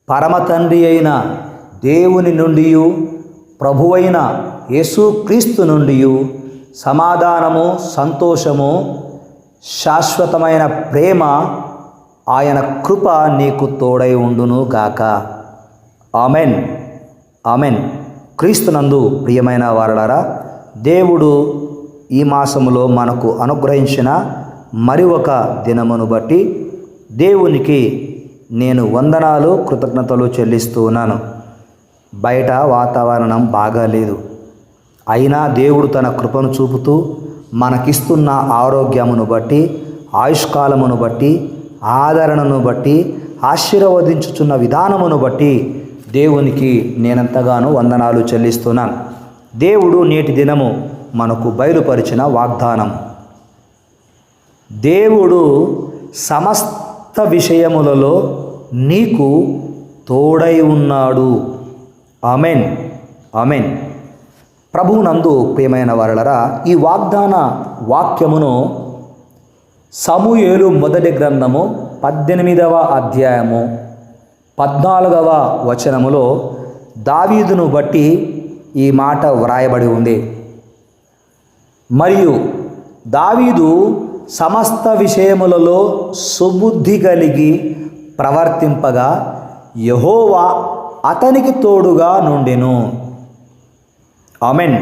పరమతండ్రి అయిన దేవుని నుండి ప్రభువైన యేసుక్రీస్తు నుండి సమాధానము, సంతోషము, శాశ్వతమైన ప్రేమ, ఆయన కృప నీకు తోడై ఉండును గాక. ఆమెన్. ఆమెన్. క్రీస్తునందు ప్రియమైన వారలారా, దేవుడు ఈ మాసములో మనకు అనుగ్రహించిన మరి ఒక దినమును బట్టి దేవునికి నేను వందనాలు, కృతజ్ఞతలు చెల్లిస్తూ ఉన్నాను. బయట వాతావరణం బాగాలేదు, అయినా దేవుడు తన కృపను చూపుతూ మనకిస్తున్న ఆరోగ్యమును బట్టి, ఆయుష్కాలమును బట్టి, ఆదరణను బట్టి, ఆశీర్వదించుచున్న విధానమును బట్టి దేవునికి నేనెంతగానో వందనాలు చెల్లిస్తున్నాను. దేవుడు నేటి దినము మనకు బయలుపరిచిన వాగ్దానం, దేవుడు సమస్త విషయములలో నీకు తోడై ఉన్నాడు. ఆమెన్. ఆమెన్. ప్రభువునందు ప్రియమైన వారలారా, ఈ వాగ్దాన వాక్యమును సమూయేలు మొదటి గ్రంథము 18వ అధ్యాయము 14వ వచనములో దావీదును బట్టి ఈ మాట వ్రాయబడి ఉంది. మరియు దావీదు సమస్త విషయములలో సుబుద్ధి కలిగి ప్రవర్తింపగా యెహోవా అతనికి తోడుగా నుండెను. ఆమెన్.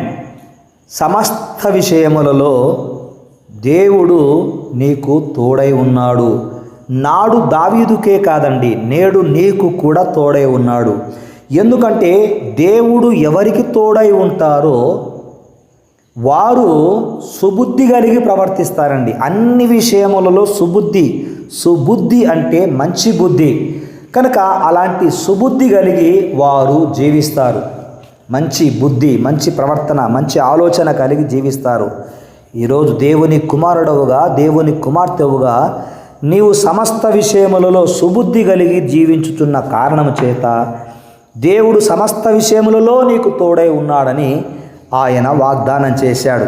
సమస్త విషయములలో దేవుడు నీకు తోడై ఉన్నాడు. నాడు దావీదుకే కాదండి, నేడు నీకు కూడా తోడై ఉన్నాడు. ఎందుకంటే దేవుడు ఎవరికి తోడై ఉంటారో వారు సుబుద్ధి కలిగి ప్రవర్తిస్తారండి. అన్ని విషయములలో సుబుద్ధి అంటే మంచి బుద్ధి కనుక అలాంటి సుబుద్ధి కలిగి వారు జీవిస్తారు. మంచి బుద్ధి, మంచి ప్రవర్తన, మంచి ఆలోచన కలిగి జీవిస్తారు. ఈరోజు దేవుని కుమారుడవుగా, దేవుని కుమార్తెవుగా నీవు సమస్త విషయములలో సుబుద్ధి కలిగి జీవించుతున్న కారణము చేత దేవుడు సమస్త విషయములలో నీకు తోడై ఉన్నాడని ఆయన వాగ్దానం చేశాడు.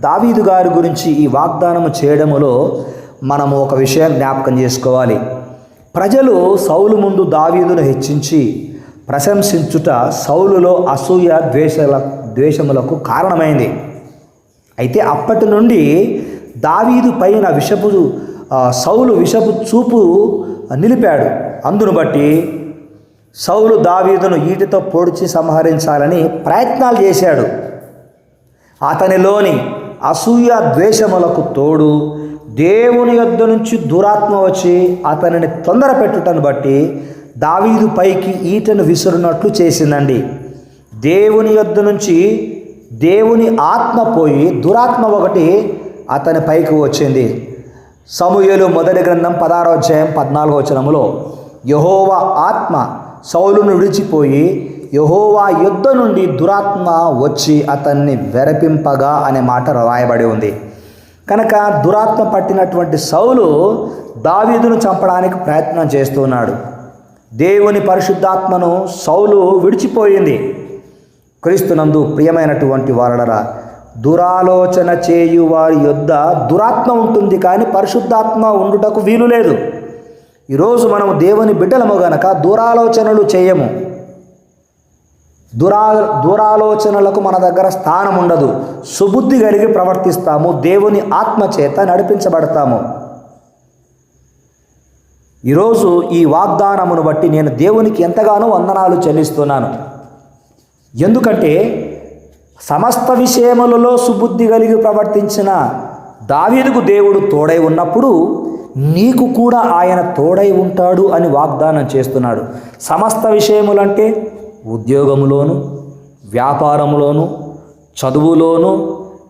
దావీదు గారి గురించి ఈ వాగ్దానము చేయడములో మనము ఒక విషయం జ్ఞాపకం చేసుకోవాలి. ప్రజలు సౌలు ముందు దావీదును హెచ్చించి ప్రశంసించుట సౌలులో అసూయ, ద్వేషములకు కారణమైంది. అయితే అప్పటి నుండి దావీదు పైన సౌలు విషపు చూపు నిలిపాడు. అందును బట్టి సౌలు దావీదును ఈటెతో పొడిచి సంహరించాలని ప్రయత్నాలు చేశాడు. అతనిలోని అసూయ, ద్వేషములకు తోడు దేవుని యొద్ద నుంచి దురాత్మ వచ్చి అతనిని తొందర పెట్టుటను బట్టి దావీదు పైకి ఈటను విసురునట్లు చేసిందండి. దేవుని యొద్ద నుంచి దేవుని ఆత్మ పోయి దురాత్మ ఒకటి అతని పైకి వచ్చింది. సమూయేలు మొదటి గ్రంథం 16వ అధ్యాయం 14వ వచనములో యెహోవా ఆత్మ సౌలును విడిచిపోయి యెహోవా యుద్ధ నుండి దురాత్మ వచ్చి అతన్ని వెరపింపగా అనే మాట రాయబడి ఉంది. కనుక దురాత్మ పట్టినటువంటి సౌలు దావీదును చంపడానికి ప్రయత్నం చేస్తున్నాడు. దేవుని పరిశుద్ధాత్మను సౌలు విడిచిపోయింది. క్రీస్తునందు ప్రియమైనటువంటి వారలారా, దురాలోచన చేయు వారి యొద్ద దురాత్మ ఉంటుంది, కానీ పరిశుద్ధాత్మ ఉండుటకు వీలు లేదు. ఈరోజు మనము దేవుని బిడ్డలము గనక దురాలోచనలు చేయము. దురాలోచనలకు మన దగ్గర స్థానం ఉండదు. సుబుద్ధి కలిగి ప్రవర్తిస్తాము. దేవుని ఆత్మ చేత నడిపించబడతాము. ఈరోజు ఈ వాగ్దానమును బట్టి నేను దేవునికి ఎంతగానో వందనాలు చెల్లిస్తున్నాను. ఎందుకంటే సమస్త విషయములలో సుబుద్ధి కలిగి ప్రవర్తించిన దావీదుకు దేవుడు తోడై ఉన్నప్పుడు నీకు కూడా ఆయన తోడై ఉంటాడు అని వాగ్దానం చేస్తున్నాడు. సమస్త విషయములంటే ఉద్యోగములోను, వ్యాపారములోను, చదువులోను,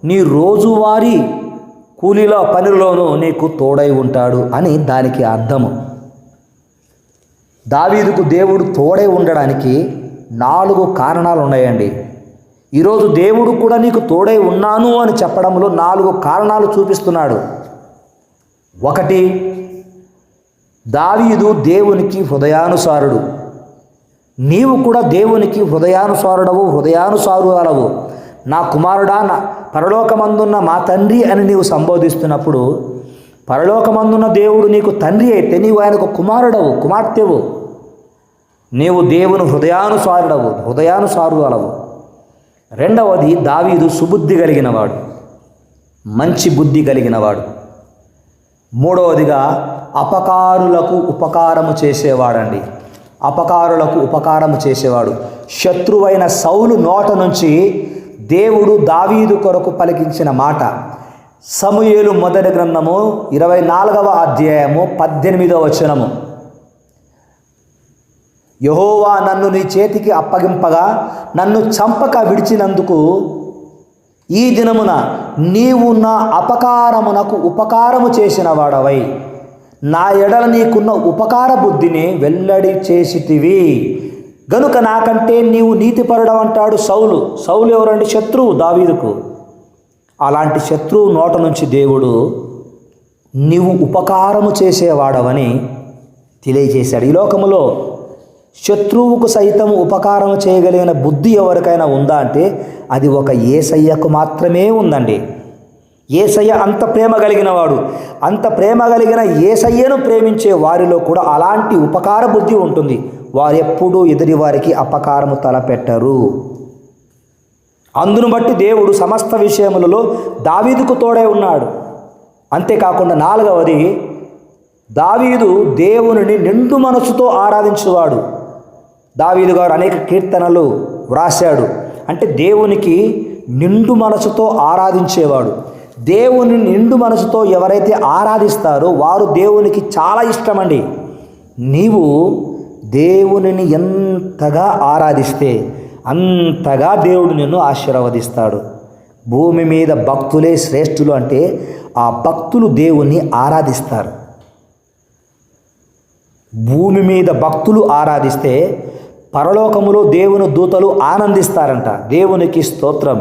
నీ రోజువారీ కూలీల పనిలోనూ నీకు తోడై ఉంటాడు అని దానికి అర్థము. దావీదుకు దేవుడు తోడై ఉండడానికి 4 కారణాలు ఉన్నాయండి. ఈరోజు దేవుడు కూడా నీకు తోడై ఉన్నాను అని చెప్పడంలో 4 కారణాలు చూపిస్తున్నాడు. 1, దావీదు దేవునికి హృదయానుసారుడు. నీవు కూడా దేవునికి హృదయానుసారురాలవు. నా కుమారుడా, నా పరలోకమందున్న మా తండ్రి అని నీవు సంబోధిస్తున్నప్పుడు పరలోకమందున్న దేవుడు నీకు తండ్రి అయితే నీవు ఆయనకు కుమారుడవు, కుమార్తెవు. నీవు దేవుని హృదయానుసారుడవు. రెండవది, దావీదు సుబుద్ధి కలిగినవాడు, మంచి బుద్ధి కలిగినవాడు. మూడవదిగా, అపకారులకు ఉపకారము చేసేవాడండి. అపకారులకు ఉపకారము చేసేవాడు. శత్రువైన సౌలు నోట నుంచి దేవుడు దావీదు కొరకు పలికించిన మాట సమూయేలు మొదటి గ్రంథము 24వ అధ్యాయము 18వ వచనము. యెహోవా నన్ను నీ చేతికి అప్పగింపగా నన్ను చంపక విడిచినందుకు ఈ దినమున నీవు నా అపకారమునకు ఉపకారము చేసిన వాడవై నా ఎడల నీకున్న ఉపకార బుద్ధిని వెల్లడి చేసితివి గనుక నాకంటే నీవు నీతిపరుడవంటాడు సౌలు. సౌలు ఎవరండి? శత్రువు దావీదుకు. అలాంటి శత్రువు నోట నుంచి దేవుడు నీవు ఉపకారము చేసేవాడవని తెలియజేశాడు. ఈ లోకములో శత్రువుకు సైతం ఉపకారం చేయగలిగిన బుద్ధి ఎవరికైనా ఉందా అంటే అది ఒక యేసయ్యకు మాత్రమే ఉందండి. యేసయ్య అంత ప్రేమ కలిగిన వాడు. అంత ప్రేమ కలిగిన యేసయ్యను ప్రేమించే వారిలో కూడా అలాంటి ఉపకార బుద్ధి ఉంటుంది. వారు ఎప్పుడూ ఎదుటి వారికి అపకారము తలపెట్టరు. అందును బట్టి దేవుడు సమస్త విషయములలో దావీదుకు తోడై ఉన్నాడు. అంతేకాకుండా నాలుగవది, దావీదు దేవునిని నిండు మనసుతో ఆరాధించేవాడు. దావీదు గారు అనేక కీర్తనలు వ్రాశాడు. అంటే దేవునికి నిండు మనసుతో ఆరాధించేవాడు. దేవుని నిండు మనసుతో ఎవరైతే ఆరాధిస్తారో వారు దేవునికి చాలా ఇష్టమండి. నీవు దేవునిని ఎంతగా ఆరాధిస్తే అంతగా దేవుడు నిన్ను ఆశీర్వదిస్తాడు. భూమి మీద భక్తులే శ్రేష్ఠులు అంటే ఆ భక్తులు దేవుణ్ణి ఆరాధిస్తారు. భూమి మీద భక్తులు ఆరాధిస్తే పరలోకములో దేవుని దూతలు ఆనందిస్తారంట. దేవునికి స్తోత్రం.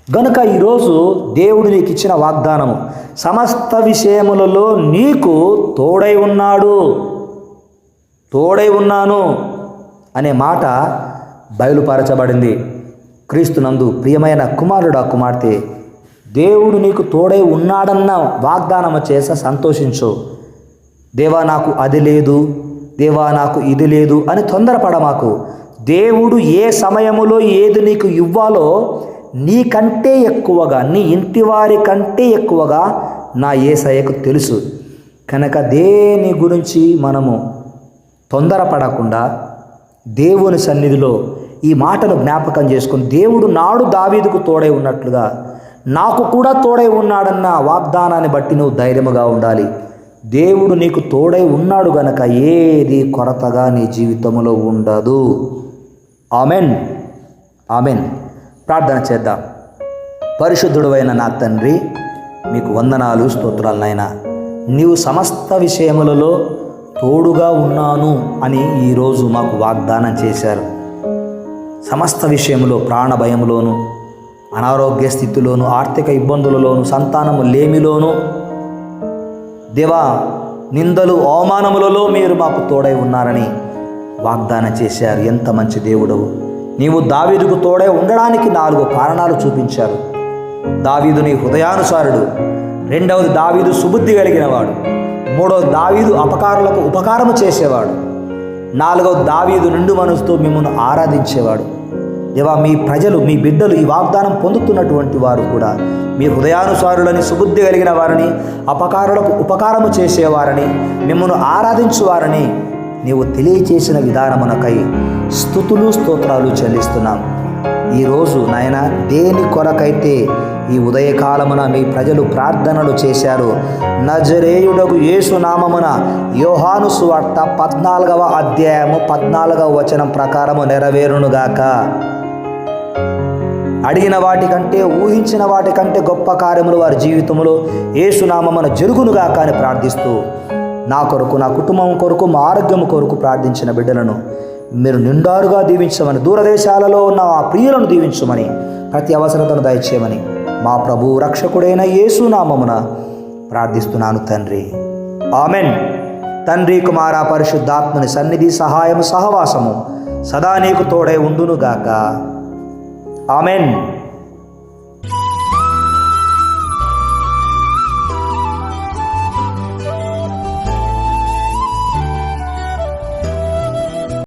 గనుక ఈరోజు దేవుడు నీకు ఇచ్చిన వాగ్దానము, సమస్త విషయములలో నీకు తోడై ఉన్నాను అనే మాట బయలుపరచబడింది. క్రీస్తునందు ప్రియమైన కుమారుడా కుమార్తె, దేవుడు నీకు తోడై ఉన్నాడన్న వాగ్దానము చేస సంతోషించు. దేవా నాకు అది లేదు, దేవా నాకు ఇది లేదు అని తొందరపడమాకు. దేవుడు ఏ సమయములో ఏది నీకు ఇవ్వాలో నీకంటే ఎక్కువగా, నీ ఇంటి వారి కంటే ఎక్కువగా నా యేసయ్యకు తెలుసు. కనుక దేని గురించి మనము తొందరపడకుండా దేవుని సన్నిధిలో ఈ మాటను జ్ఞాపకం చేసుకుని, దేవుడు నాడు దావీదుకు తోడై ఉన్నట్లుగా నాకు కూడా తోడై ఉన్నాడన్న వాగ్దానాన్ని బట్టి నువ్వు ధైర్యముగా ఉండాలి. దేవుడు నీకు తోడై ఉన్నాడు గనక ఏది కొరతగా నీ జీవితంలో ఉండదు. Amen, amen. ప్రార్థన చేద్దాం. పరిశుద్ధుడైన నా తండ్రి, మీకు వందనాలు, స్తోత్రాలు నాయనా. నీవు సమస్త విషయములలో తోడుగా ఉన్నాను అని ఈరోజు మాకు వాగ్దానం చేశారు. సమస్త విషయంలో, ప్రాణ భయంలోను, అనారోగ్య స్థితిలోను, ఆర్థిక ఇబ్బందులలోను, సంతానము లేమిలోను, దేవా నిందలు అవమానములలో మీరు మాకు తోడై ఉన్నారని వాగ్దానం చేశారు. ఎంత మంచి దేవుడవు. నీవు దావీదుకు తోడై ఉండడానికి 4 కారణాలు చూపించారు. దావీదు నీ హృదయానుసారుడు. రెండవది, దావీదు సుబుద్ధి కలిగినవాడు. మూడవది, దావీదు అపకారులకు ఉపకారము చేసేవాడు. నాలుగవది, దావీదు నిండు మనసుతో మిమ్మల్ని ఆరాధించేవాడు. దేవా, మీ ప్రజలు, మీ బిడ్డలు ఈ వాగ్దానం పొందుతున్నటువంటి వారు కూడా మీ హృదయానుసారులని, సుబుద్ధి కలిగిన వారిని, అపకారులకు ఉపకారము చేసేవారని, మిమ్మల్ని ఆరాధించువారని నీవు తెలియచేసిన విధానమునకై స్తుతులు, స్తోత్రాలు చెల్లిస్తున్నాం. ఈరోజు నాయన, దేని కొరకైతే ఈ ఉదయకాలమున మీ ప్రజలు ప్రార్థనలు చేశారు, నజరేయుడగు యేసు నామమున యోహాను సువార్త 14వ అధ్యాయము 14వ వచనం ప్రకారము నెరవేరునుగాక. అడిగిన వాటికంటే, ఊహించిన వాటికంటే గొప్ప కార్యములు వారి జీవితంలో యేసు నామమున జరుగునుగాక అని ప్రార్థిస్తూ, నా కొరకు, నా కుటుంబం కొరకు, మా ఆరోగ్యం కొరకు ప్రార్థించిన బిడ్డలను మీరు నిండారుగా దీవించమని, దూరదేశాలలో ఉన్న ఆ ప్రియులను దీవించమని, ప్రతి అవసరతను దయచేయమని మా ప్రభు రక్షకుడైన యేసు నామమున ప్రార్థిస్తున్నాను తండ్రి. ఆమెన్. తండ్రి, కుమార, పరిశుద్ధాత్మని సన్నిధి, సహాయము, సహవాసము సదా నీకు తోడై ఉండునుగాక. ఆమెన్.